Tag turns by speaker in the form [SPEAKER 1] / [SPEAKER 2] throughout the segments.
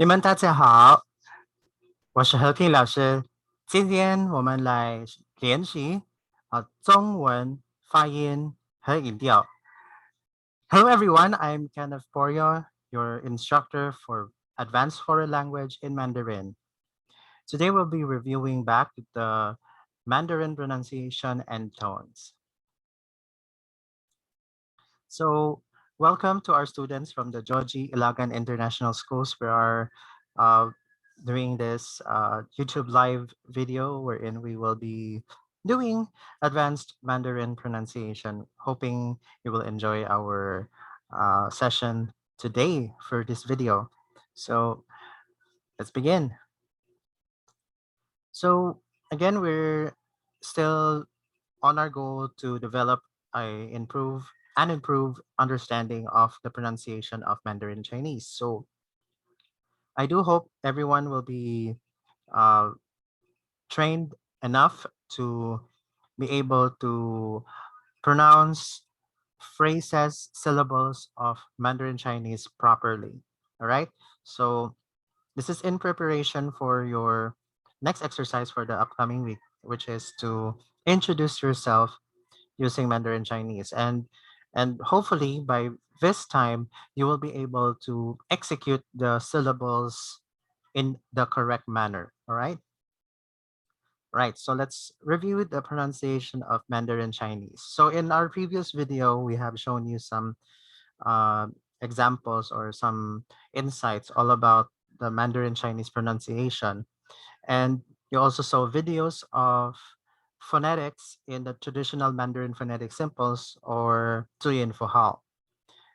[SPEAKER 1] 你们大家好，我是和平老师。今天我们来练习中文发音和音调。Hello everyone, I'm Kenneth Poryo, your instructor for Advanced Foreign Language in Mandarin. Today we'll be reviewing back the Mandarin pronunciation and tones. So welcome to our students from the Georgie Ilagan International Schools. We are uh, doing this YouTube live video wherein we will be doing advanced Mandarin pronunciation. Hoping you will enjoy our session today for this video. So let's begin. So again, we're still on our goal to develop improve understanding of the pronunciation of Mandarin Chinese. So I do hope everyone will be uh, trained enough to be able to pronounce phrases, syllables of Mandarin Chinese properly. All right. So this is in preparation for your next exercise for the upcoming week, which is to introduce yourself using Mandarin Chinese. And hopefully by this time you will be able to execute the syllables in the correct manner. All right. Right, so let's review the pronunciation of Mandarin Chinese. So in our previous video, we have shown you some uh, examples or some insights all about the Mandarin Chinese pronunciation. And you also saw videos of phonetics in the traditional Mandarin phonetic simples or 字音符号.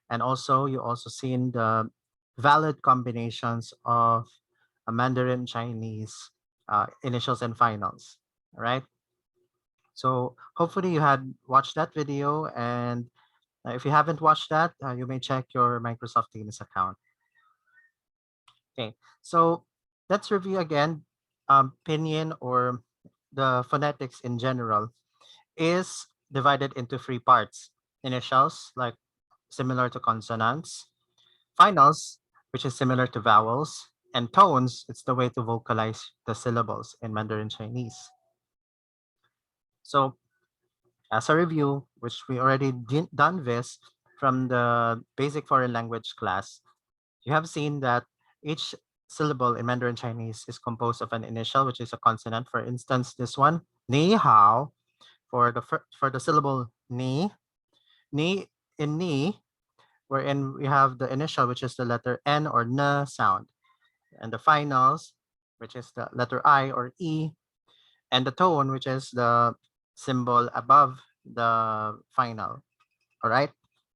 [SPEAKER 1] And also you also seen the valid combinations of a Mandarin Chinese initials and finals, right? So hopefully you had watched that video, and if you haven't watched that, you may check your Microsoft Teams account. Okay, so let's review again. Pinyin or the phonetics in general is divided into three parts. Initials, like similar to consonants. Finals, which is similar to vowels. And tones, it's the way to vocalize the syllables in Mandarin Chinese. So as a review, which we already done this from the basic foreign language class, you have seen that each syllable in Mandarin Chinese is composed of an initial, which is a consonant. For instance, this one, ni hao, for the syllable ni in ni, wherein we have the initial, which is the letter N or N sound, and the finals, which is the letter I or E, and the tone, which is the symbol above the final, all right,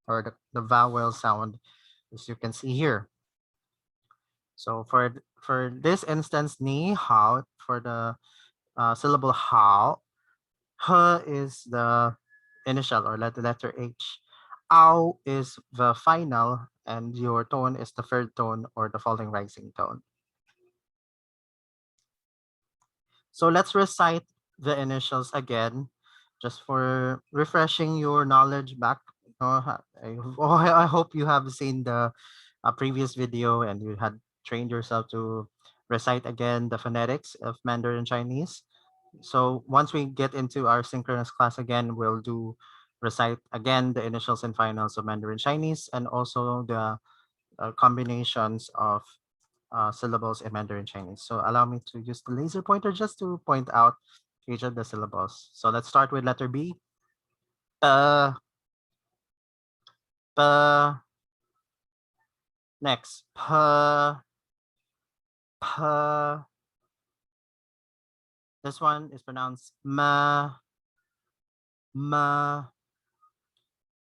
[SPEAKER 1] or the vowel sound, as you can see here. So for this instance, ni hao, for the syllable hao, he is the initial or letter H. Ao is the final, and your tone is the third tone or the falling rising tone. So let's recite the initials again, just for refreshing your knowledge back. I hope you have seen the previous video and you had trained yourself to recite again the phonetics of Mandarin Chinese. So once we get into our synchronous class again, we'll do recite again the initials and finals of Mandarin Chinese and also the combinations of syllables in Mandarin Chinese. So allow me to use the laser pointer just to point out each of the syllables. So let's start with letter B. B. Next, P. P. This one is pronounced ma. Ma.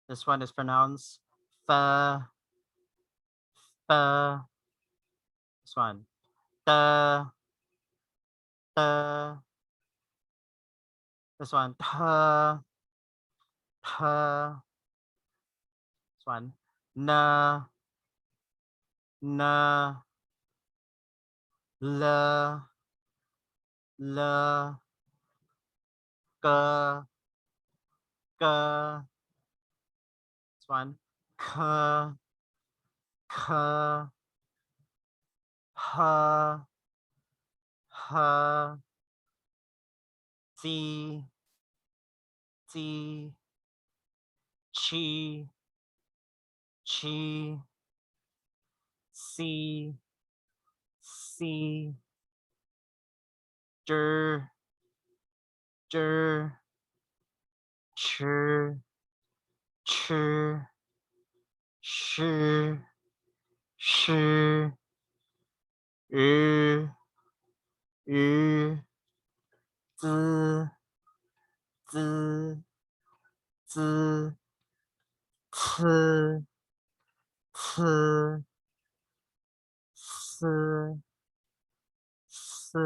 [SPEAKER 1] This one is pronounced fa. Fa. This one. Ta. Ta. This one. Ta. Ta. This one. Na. Na. La. La. Ka. Ka. This one. Ka. Ka. ha, ha, zi, zi, chi, chi, si, si, jer, jer, ch, ch, sh, sh, ü, ü, zi, zi, zi, ci, ci, si, si.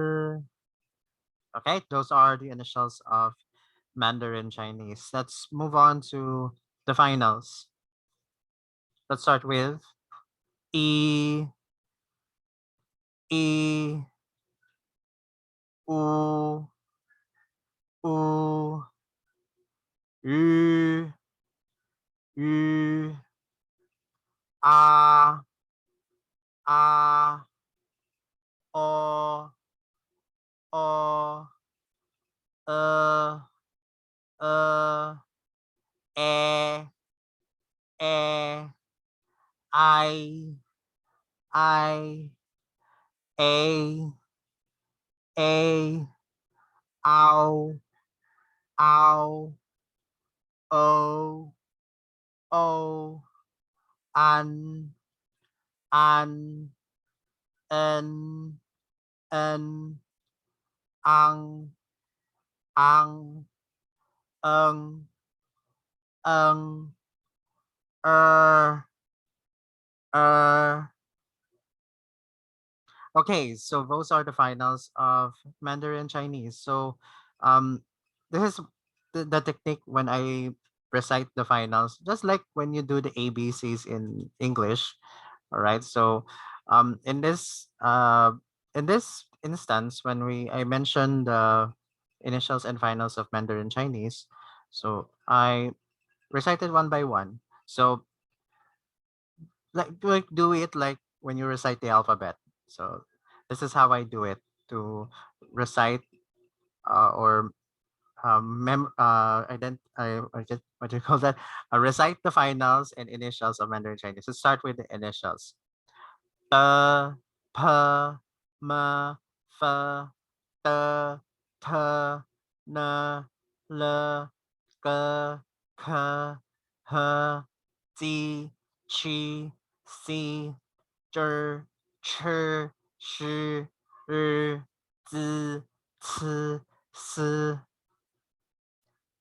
[SPEAKER 1] Okay, those are the initials of Mandarin Chinese. Let's move on to the finals. Let's start with E, E, U, U, Ü, Ü, A, A, O, O, E, E, I, I, A, A, ow, ow, O, O, an, an, en, en, ang, ang, eng, eng, er. Okay, so those are the finals of Mandarin Chinese. So, um, this is the technique when I recite the finals, just like when you do the ABCs in English. All right. So, in this instance, when I mentioned the initials and finals of Mandarin Chinese, so I recited one by one. So like do it like when you recite the alphabet. So this is how I do it to recite or what do you call that? Recite the finals and initials of Mandarin Chinese. Let's start with the initials. T, P, M, F, T, T, N, L, K, K, H, Z, Chi, Si, Zh, Ch, Shi, R, Z, C, S,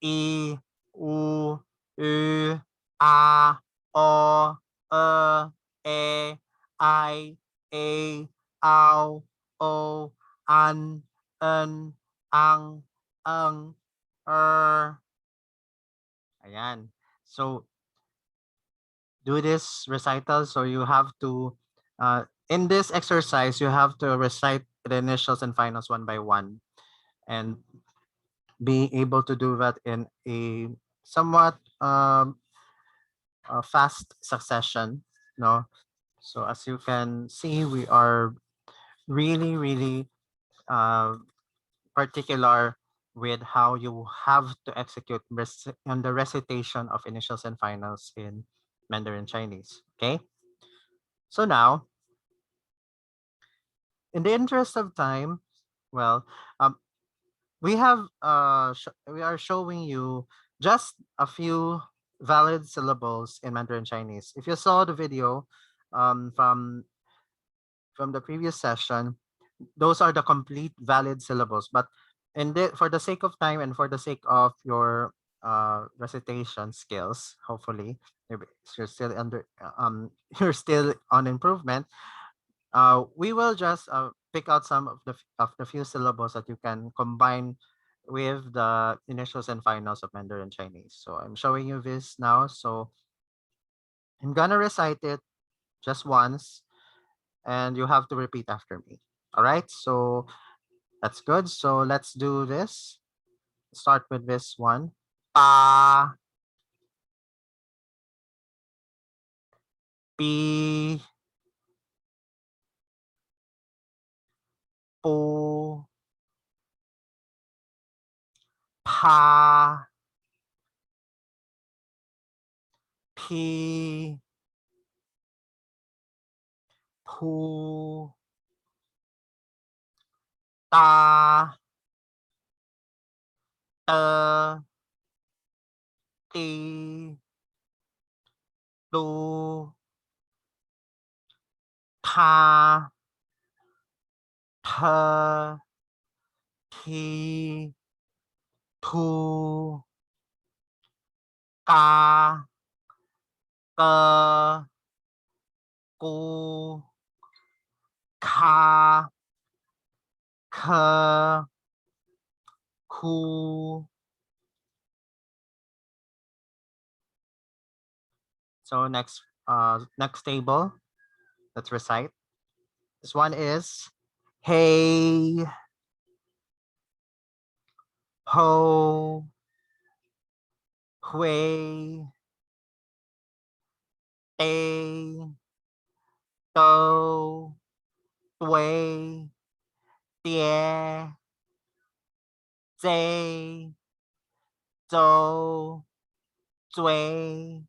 [SPEAKER 1] I, U, Ü, A, O, E, I, A, Ao, O, An, En, Ang, Eng, Ayan. So, do this recital. So, you have to, in this exercise, you have to recite the initials and finals one by one. And being able to do that in a somewhat fast succession, no? So as you can see, we are really, really uh, particular with how you have to execute on the recitation of initials and finals in Mandarin Chinese. Okay. So now, in the interest of time, well, um, we are showing you just a few valid syllables in Mandarin Chinese. If you saw the video um, from from the previous session, those are the complete valid syllables. But for the sake of time and for the sake of your recitation skills, hopefully you're still you're still on improvement. We will just pick out some of the few syllables that you can combine with the initials and finals of Mandarin Chinese. So I'm showing you this now. So I'm gonna recite it just once, and you have to repeat after me. All right. So that's good. So let's do this. Start with this one. Pa, pi, pa, pi, pu, ta, te, ti, tu, ta, th, thi, thu, ca, cơ, cu, kha, khơ, khu. So next table, let's recite. This one is hey, ho, hui, tê, tô, tuê, tía, dê, dô, duê,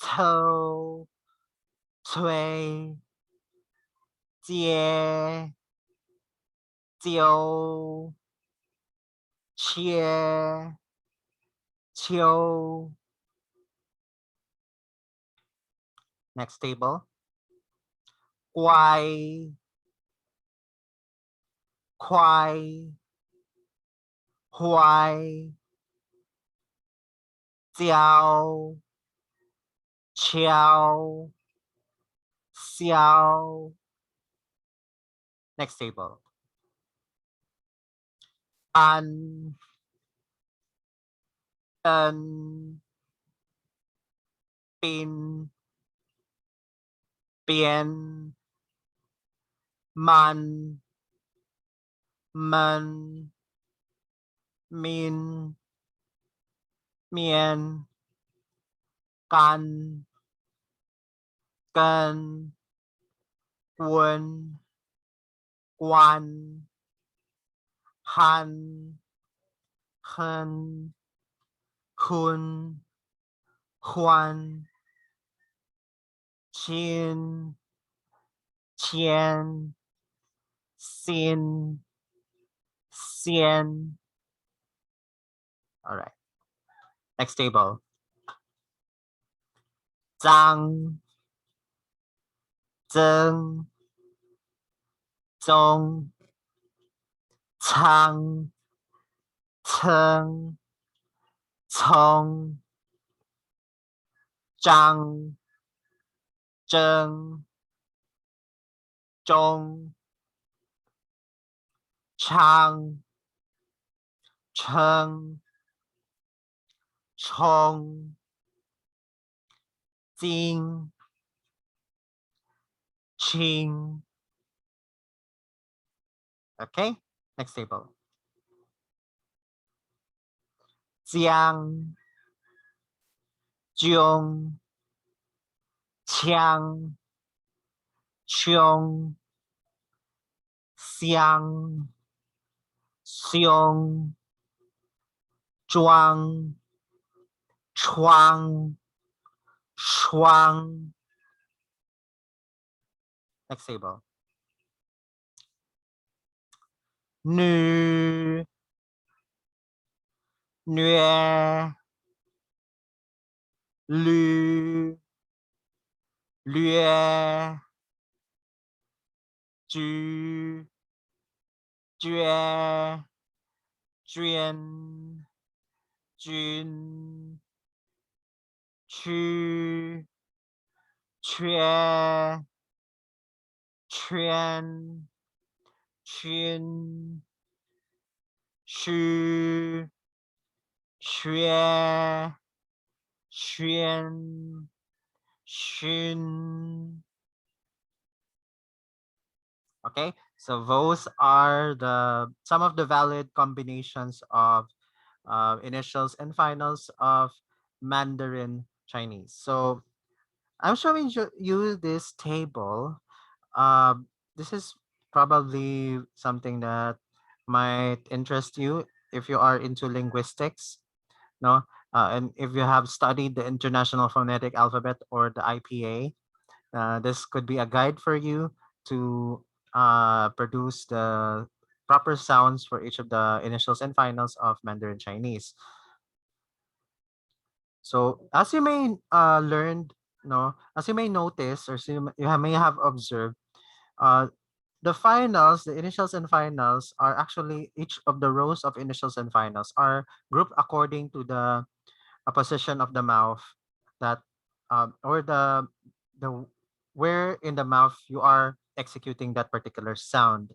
[SPEAKER 1] thâu, thuê, chia, chiêu, chia, chiêu. Next table. Quay, khoai, hoài, jiao, chiao, xiao. Next table. An, tân, pin, bien, man, men, min, mien, can, cân, quân, quan, han, khân, khun, khoan, chin, chien, xin, xian. All right. Next table. Zhang, zheng, zong, chang, cheng, cong, zhang, zheng, zhong, chang, cheng, chong, jing, ching. Okay, next table. Jiang, jiong, qiang, qiong, xiang, xiong, zhuang, chuang, shuang. Next table. Nu, nue, lu, lue, ju, jue, juan, jun, chu, chue, chuan, chun, shu, xue, xuan, shun. Okay, so those are some of the valid combinations of initials and finals of Mandarin Chinese. So I'm showing you this table. This is probably something that might interest you if you are into linguistics, no, and if you have studied the International Phonetic Alphabet or the IPA, this could be a guide for you to produce the proper sounds for each of the initials and finals of Mandarin Chinese. So as you may learned, no, as you may notice, or so may have observed, uh, the finals, the initials and finals are actually each of the rows of initials and finals are grouped according to the position of the mouth that or the where in the mouth you are executing that particular sound.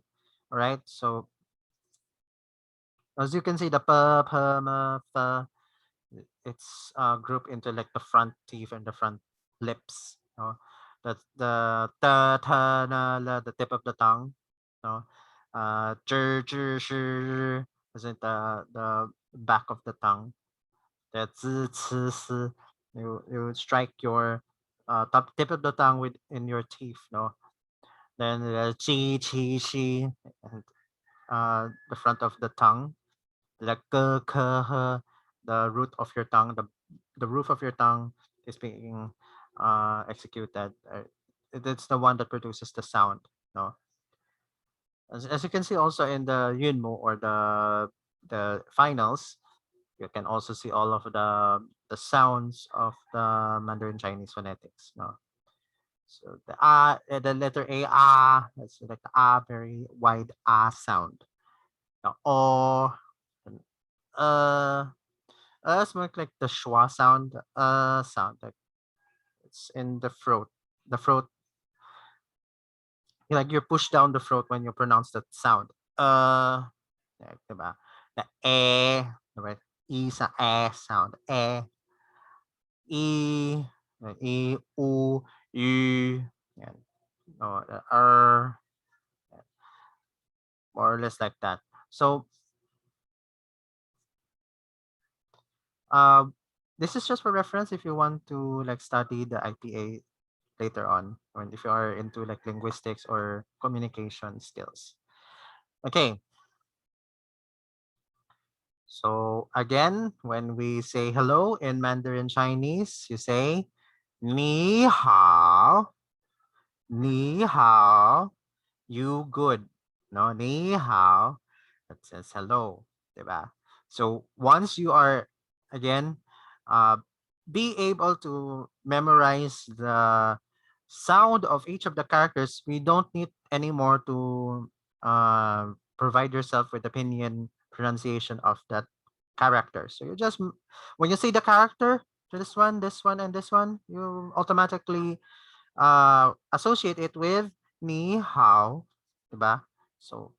[SPEAKER 1] All right. So as you can see, the p, p, m, f, it's grouped into like the front teeth and the front lips. No? That's the ta, ta, na, la, the tip of the tongue. No, zhi, zhi, shi, is it the back of the tongue? The zi, ci, si. You strike your top tip of the tongue with in your teeth. No, then the chi, chi, shi, and the front of the tongue. The k, k, h, the root of your tongue, the roof of your tongue is being executed. It's the one that produces the sound. No, as you can see also in the Yunmu or the finals, you can also see all of the sounds of the Mandarin Chinese phonetics. No, so the letter A, that's like the very wide sound. The O, and, it's more like the schwa sound, sound like it's in the throat. The throat, like you push down the throat when you pronounce that sound. Like, diba? The diba? E sa sound. E, E, U, U, yan. No, the more or less like that. So, uh, this is just for reference if you want to like study the IPA later on, or if you are into like linguistics or communication skills. Okay, so again, when we say hello in Mandarin Chinese, you say ni hao, ni hao, you good. No, ni hao, that says hello, diba? So once you are, again, uh, be able to memorize the sound of each of the characters, we don't need anymore to provide yourself with opinion pronunciation of that character. So you just, when you say the character, this one, and this one, you automatically associate it with ni hao, diba? So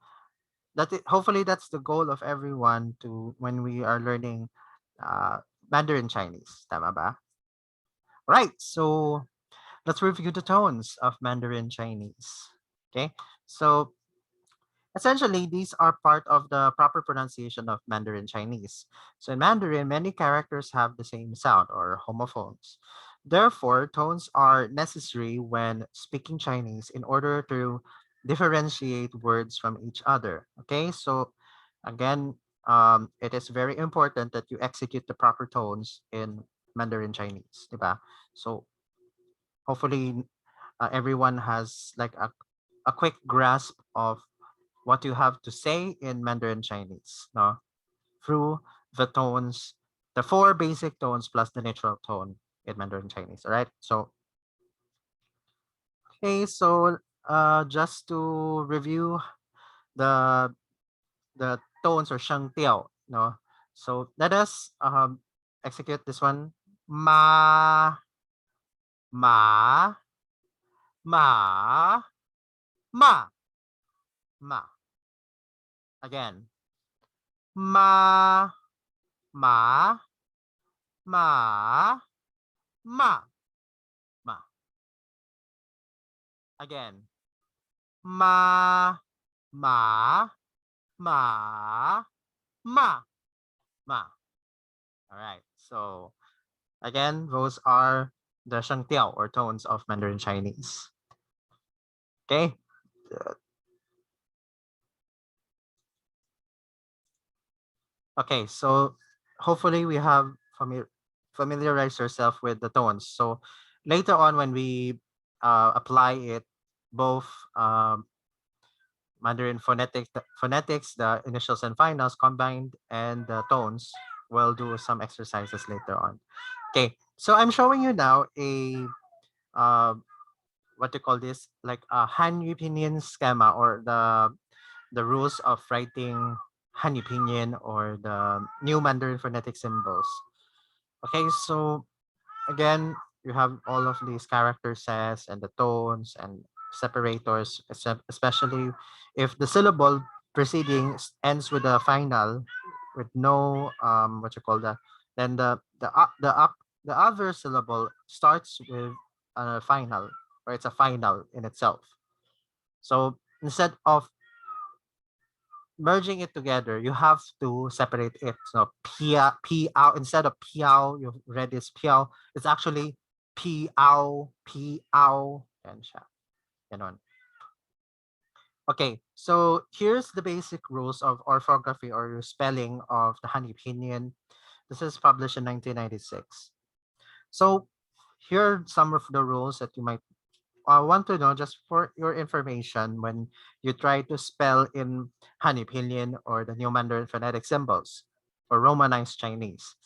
[SPEAKER 1] hopefully that's the goal of everyone to when we are learning uh, Mandarin Chinese, tama ba? Right. So let's review the tones of Mandarin Chinese. Okay. So essentially, these are part of the proper pronunciation of Mandarin Chinese. So in Mandarin, many characters have the same sound or homophones. Therefore, tones are necessary when speaking Chinese in order to differentiate words from each other. Okay, so again, it is very important that you execute the proper tones in Mandarin Chinese, diba? So hopefully, everyone has like a quick grasp of what you have to say in Mandarin Chinese, no? Through the tones, the four basic tones plus the natural tone in Mandarin Chinese. All right. So, okay. So, just to review the tones or shang tiao, no? So let us execute this one. Ma, ma, ma, ma, ma. Again. Ma, ma, ma, ma, ma. Again. Ma, ma, ma, ma, ma. All right. So again, those are the shangtiao or tones of Mandarin Chinese. Okay. Okay, so hopefully we have familiarize yourself with the tones. So later on when we apply it, both Mandarin phonetics, the initials and finals combined, and the tones, we'll do some exercises later on. Okay, so I'm showing you now a uh, what do you call this, like a Hanyu Pinyin schema, or the rules of writing Hanyu Pinyin, or the new Mandarin phonetic symbols. Okay, so again, you have all of these character sets and the tones and separators, especially if the syllable preceding ends with a final, with no what you call that, then the other syllable starts with a final, or it's a final in itself. So instead of merging it together, you have to separate it. So piao, instead of piao, you read this piao, it's actually piao, yan siya. Ganon. Okay, so here's the basic rules of orthography or spelling of the Honey Pinyin. This is published in 1996. So here are some of the rules that you might want to know, just for your information, when you try to spell in Honey Pinyin or the New Mandarin phonetic symbols or Romanized Chinese.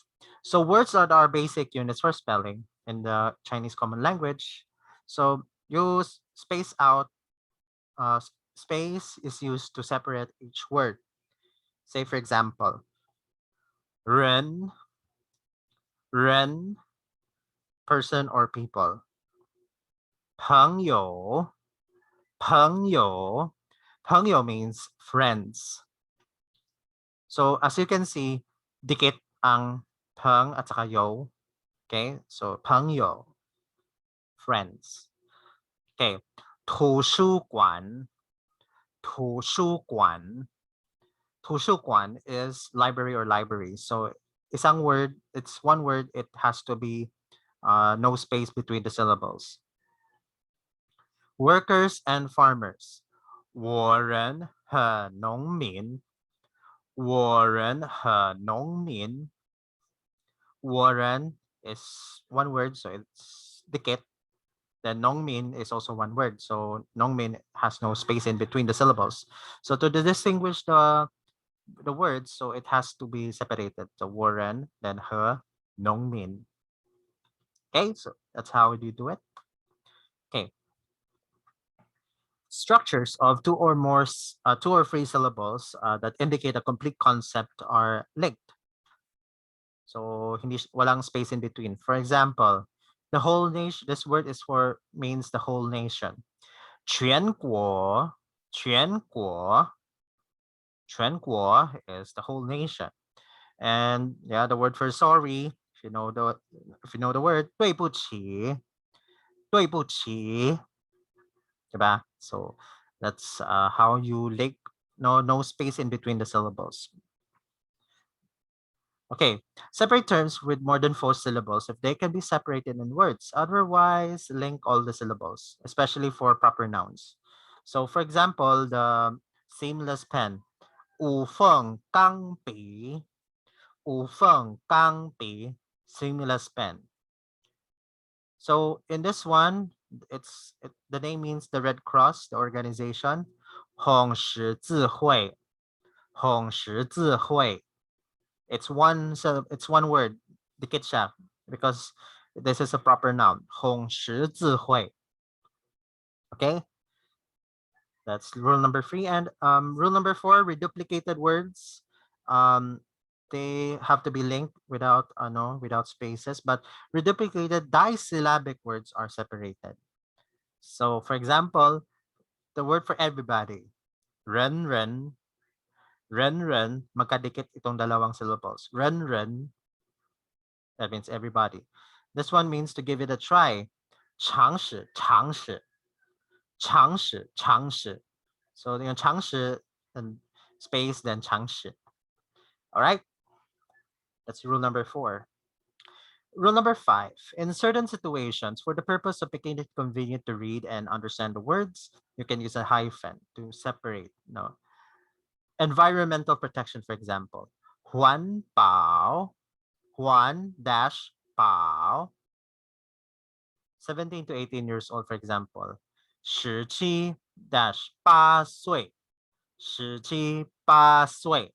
[SPEAKER 1] So words are our basic units for spelling in the Chinese common language. So use space out. Space is used to separate each word. Say for example, ren, ren, person or people. 朋友, 朋友, 朋友 means friends. So as you can see, dikit ang peng at saka yo. Okay, so 朋友, friends. Okay, 图书馆, 图书馆. 图书馆 is library or library. So isang word, it's one word, it has to be no space between the syllables. Workers and farmers. 我人和农民. 我人和农民. 我人 is one word, so it's dikit. Then nongmin is also one word, so nongmin has no space in between the syllables. So to distinguish the words, so it has to be separated. So 我人, then 和, nongmin. Okay, so that's how you do it. Okay. Structures of two or three syllables that indicate a complete concept are linked. So hindi walang space in between. For example, the whole nation. This word is for means the whole nation. 全国,全国,全国 is the whole nation. And yeah, the word for sorry, if you know the word, 对不起,对不起, diba? So that's how you link no space in between the syllables. Okay, separate terms with more than 4 syllables if they can be separated in words. Otherwise, link all the syllables, especially for proper nouns. So for example, the seamless pen, 无缝钢笔, 无缝钢笔, seamless pen. So in this one, the name means the Red Cross, the organization. 红十字会, 红十字会. It's one word, dikit siya, because this is a proper noun. 红十字会. Okay? That's rule number 3. And rule number 4, reduplicated words. They have to be linked without without spaces, but reduplicated disyllabic words are separated. So for example, the word for everybody, 人人, 人人, magkadikit itong dalawang syllables. 人人, that means everybody. This one means to give it a try. 尝试, 尝试, 尝试, 尝试. So yung 尝试 and space, then 尝试. All right? That's rule number 4. Rule number 5. In certain situations, for the purpose of making it convenient to read and understand the words, you can use a hyphen to separate. Environmental protection, for example. Huan Bao, Huan dash Bao, 17 to 18 years old, for example. 17 dash 八岁, 17 8岁.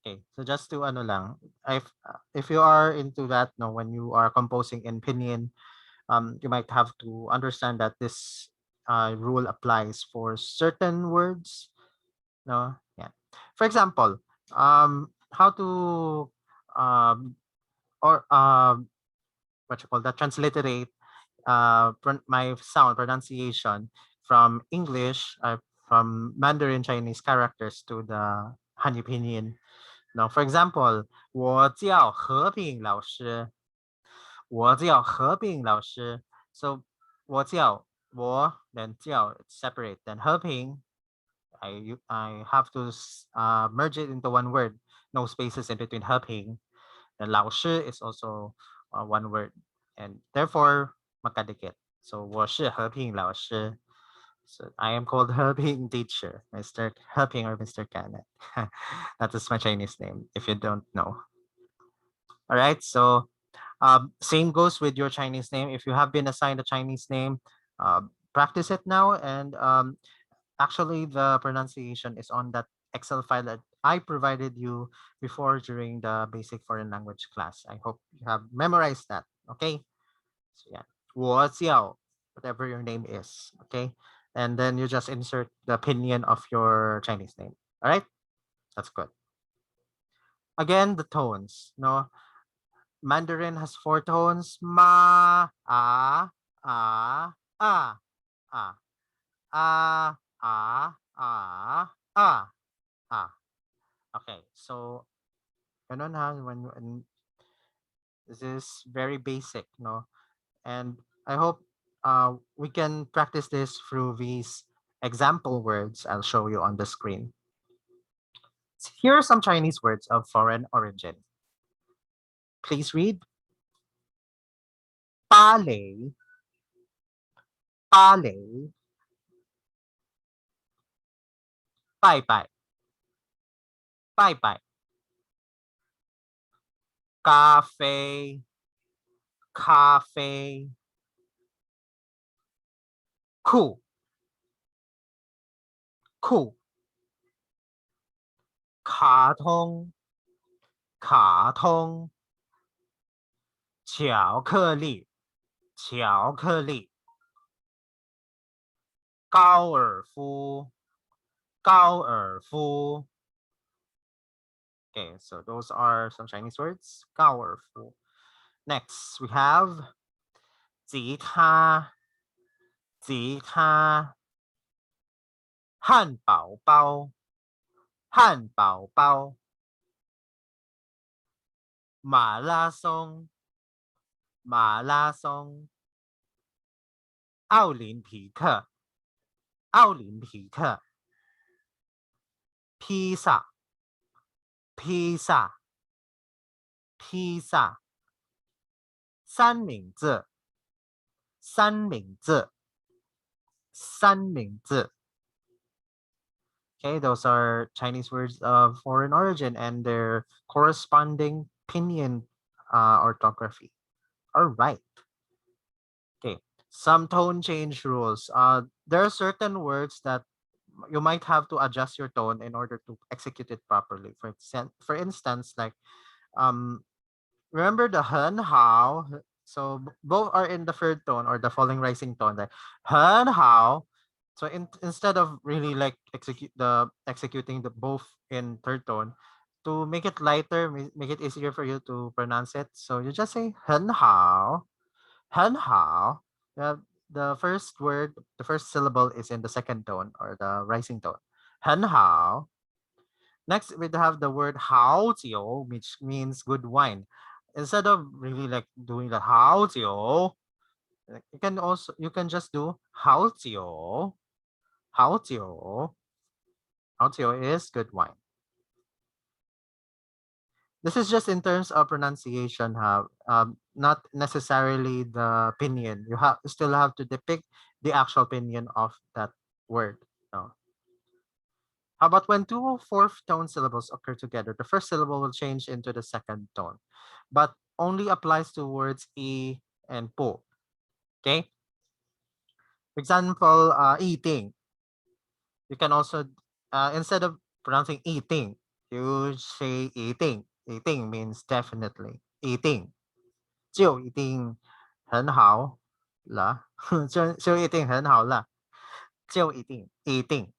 [SPEAKER 1] Okay, so just to ano lang, if you are into that, no, when you are composing in pinyin, you might have to understand that this rule applies for certain words. No, yeah. For example, how to or what you call that, transliterate my sound pronunciation from English, from Mandarin Chinese characters to the Hanyu Pinyin. Now, for example, 我叫和平老师，我叫和平老师. So 我叫我 then 叫 it's separate. Then 和平 I have to merge it into one word. No spaces in between 和平. The 老师 is also one word, and therefore makadikit. So 我是和平老师. So I am called Heping teacher, Mr. Heping or Mr. Kenneth. That is my Chinese name, if you don't know. All right, so same goes with your Chinese name. If you have been assigned a Chinese name, practice it now. And actually, the pronunciation is on that Excel file that I provided you before during the basic foreign language class. I hope you have memorized that. Okay. So yeah, 我叫 whatever your name is. Okay. And then you just insert the pinyin of your Chinese name. All right. That's good. Again, the tones. No, Mandarin has 4 tones. Ma, ah, ah, ah, ah, ah, ah, ah, ah, ah. Okay, so ganun ha, when this is very basic, no? And I hope we can practice this through these example words I'll show you on the screen. Here are some Chinese words of foreign origin. Please read. 芭蕾, 芭蕾, 拜拜, 拜拜, 咖啡, 咖啡, 酷, 酷, 卡通, 卡通, 巧克力, 巧克力, 高尔夫, 高尔夫. Okay, so those are some Chinese words. 高尔夫. Next, we have 吉他, 吉他, 汉堡包, 汉堡包, 马拉松, 马拉松, 奥林匹克, 奥林匹克, 披萨, 披萨, 披萨, 三明治, 三明治, 三明治. Okay, those are Chinese words of foreign origin and their corresponding pinyin orthography. All right. Okay, some tone change rules. There are certain words that you might have to adjust your tone in order to execute it properly. For instance, like um, remember the 很好. So both are in the third tone or the falling rising tone. Like 很好. So instead of really like executing the both in third tone, to make it lighter, make it easier for you to pronounce it. So you just say 很好, 很好. The first word, the first syllable is in the second tone or the rising tone. 很好. Next, we have the word 好酒, which means good wine. Instead of really like doing the 好酒, you can just do 好酒, 好酒. 好酒 is good wine. This is just in terms of pronunciation, not necessarily the pinyin. You still have to depict the actual pinyin of that word. No. How about when two fourth tone syllables occur together, the first syllable will change into the second tone, but only applies to words e and po. Okay? For example, eating. You can also, instead of pronouncing eating, you say eating. Eating means definitely. Eating. 就一定很好了，就一定很好了，就一定一定。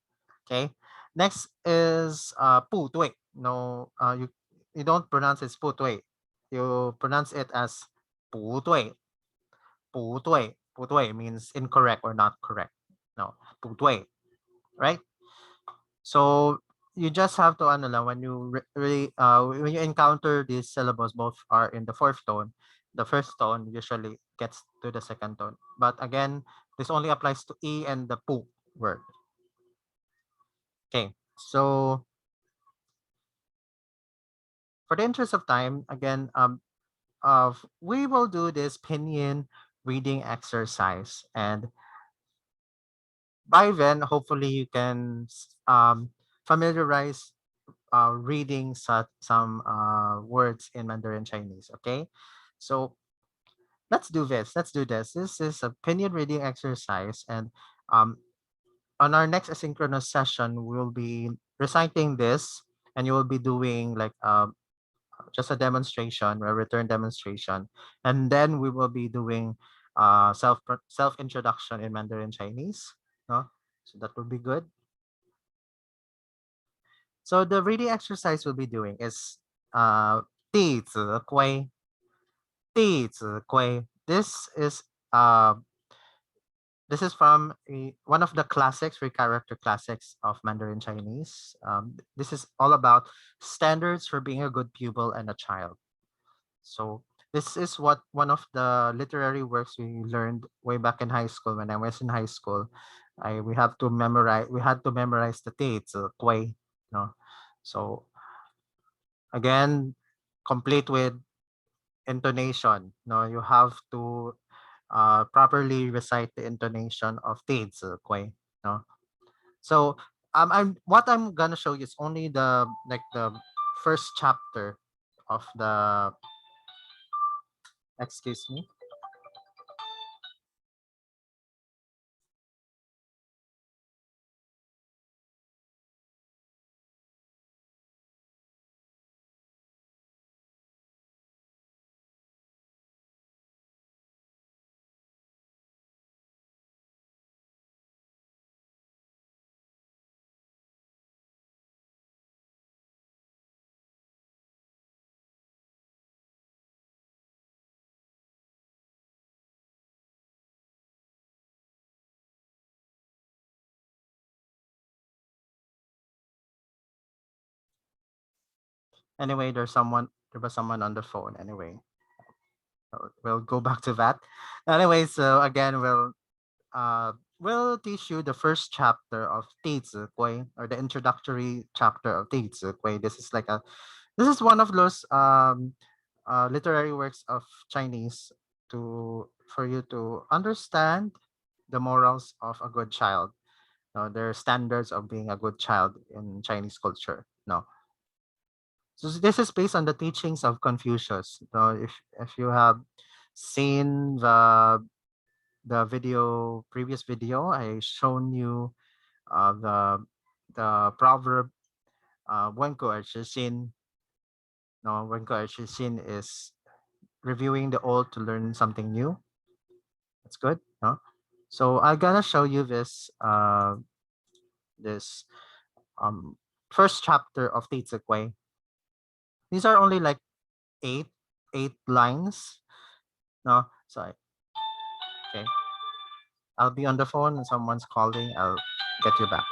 [SPEAKER 1] Okay. Next is 部队. No, you don't pronounce it 部队. You pronounce it as 不对.不对.不对 means incorrect or not correct. No, 不对. Right? So you just have to ano lang, when you really when you encounter these syllables, both are in the fourth tone. The first tone usually gets to the second tone. But again, this only applies to e and the pu word. Okay. So for the interest of time, again, we will do this pinyin reading exercise, and by then, hopefully, you can familiarize reading some words in Mandarin Chinese. Okay, so let's do this. Let's do this. This is a pinyin reading exercise, and um, on our next asynchronous session, we'll be reciting this, and you will be doing like just a demonstration, a return demonstration, and then we will be doing self introduction in Mandarin Chinese. No, so that will be good. So the reading exercise we'll be doing is 弟子规,弟子规. Uh this is from one of the classics, three character classics of Mandarin Chinese. This is all about standards for being a good pupil and a child. So this is what one of the literary works we learned way back in high school. When I was in high school, we have to memorize. We had to memorize the 弟子规, no. So again, complete with intonation. No, you have to properly recite the intonation of 弟子规. No. So what I'm gonna show you is only the first chapter of the, excuse me. Anyway, there was someone on the phone. Anyway, we'll go back to that. Anyway, so again, we'll teach you the first chapter of 弟子规, or the introductory chapter of 弟子规. This is one of those literary works of Chinese for you to understand the morals of a good child. There are standards of being a good child in Chinese culture. No. So this is based on the teachings of Confucius. So if you have seen the previous video, I shown you the proverb 温故而知新. No, 温故而知新 is reviewing the old to learn something new. That's good. No? So I'm gonna show you this um first chapter of 弟子规. These are only like eight eight lines. No, sorry. Okay. I'll be on the phone and someone's calling. I'll get you back.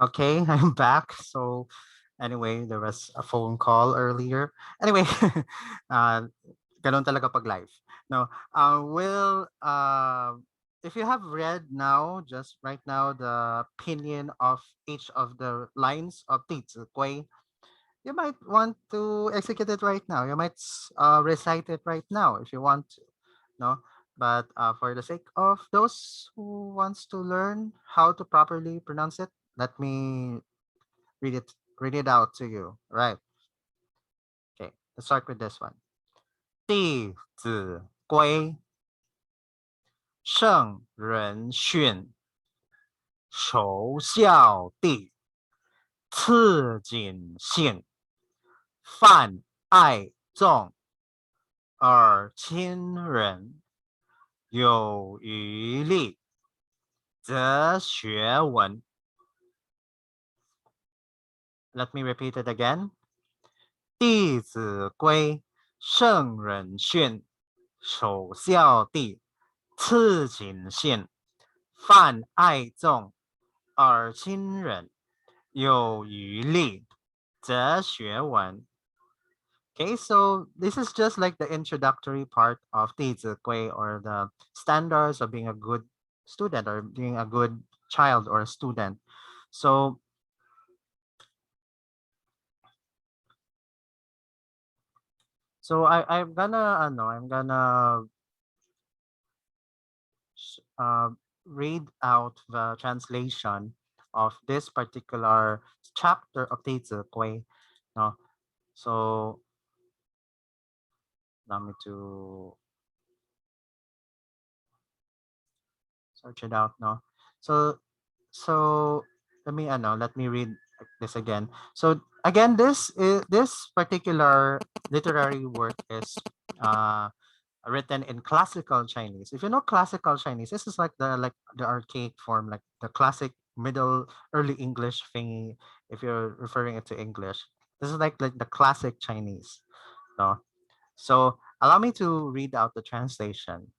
[SPEAKER 1] Okay, I'm back. So anyway, there was a phone call earlier. Anyway, uh, ganun talaga pag live. No, if you have read now, just right now, the opinion of each of the lines of 弟子规, you might want to execute it right now. You might recite it right now if you want to. No, but for the sake of those who wants to learn how to properly pronounce it, let me read it read it out to you. Right. Okay. Let's start with this one. 弟子规，圣人训，首孝悌，次谨信，泛爱众，而亲仁，有余力，则学文。Let me repeat it again. 弟子规，圣人训，首孝悌，次谨信，泛爱众，而亲仁，有余力，则学文。Okay, so this is just like the introductory part of 弟子规, or the standards of being a good student or being a good child or a student. So I'm gonna uh, read out the translation of this particular chapter of 弟子规. No, so allow me to search it out. No, so so let me read this again. So again, this particular literary work is uh written in classical Chinese. If you know classical Chinese, this is like the archaic form, like the classic middle early English thingy. If you're referring it to English, this is like the classic Chinese. No? So allow me to read out the translation.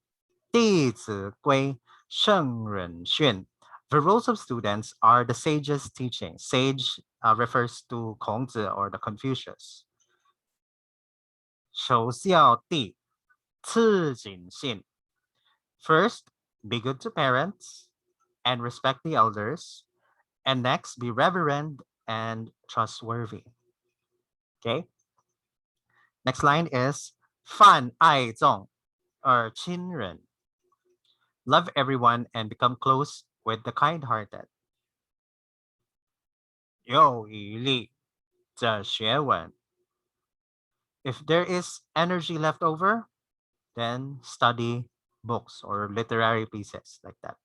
[SPEAKER 1] 弟子规，圣人训. The rules of students are the sage's teaching. Sage refers to Kongzi or the Confucius. 首孝悌，次谨信. First, be good to parents and respect the elders. And next, be reverent and trustworthy. Okay. Next line is 泛爱众, or 亲人. Love everyone and become close with the kind-hearted. 有余力，则学文. If there is energy left over, then study books or literary pieces like that.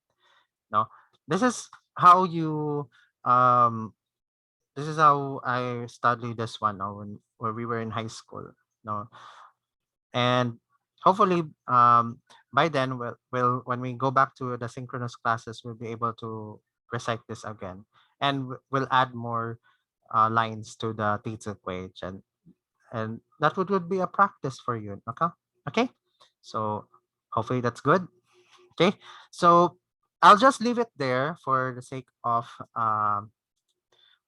[SPEAKER 1] No, this is how you this is how I studied this one when we were in high school. No, and hopefully by then we'll when we go back to the synchronous classes, we'll be able to recite this again, and we'll add more lines to the teacher page, and that would be a practice for you. Okay, so hopefully that's good. Okay, so I'll just leave it there for the sake of what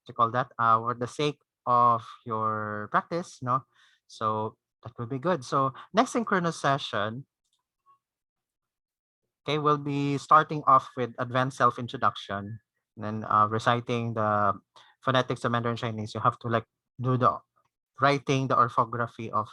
[SPEAKER 1] you call that for the sake of your practice, no. So that will be good. So next synchronous session, okay, we'll be starting off with advanced self introduction, and then reciting the phonetics of Mandarin Chinese. You have to like do the writing, the orthography of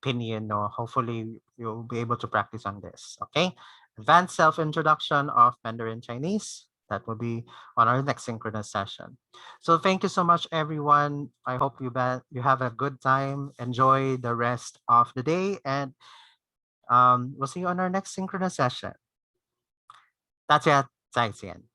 [SPEAKER 1] pinyin. No, hopefully you'll be able to practice on this. Okay, advanced self introduction of Mandarin Chinese. That will be on our next synchronous session. So thank you so much, everyone. I hope you have a good time. Enjoy the rest of the day, and we'll see you on our next synchronous session. 大家再见。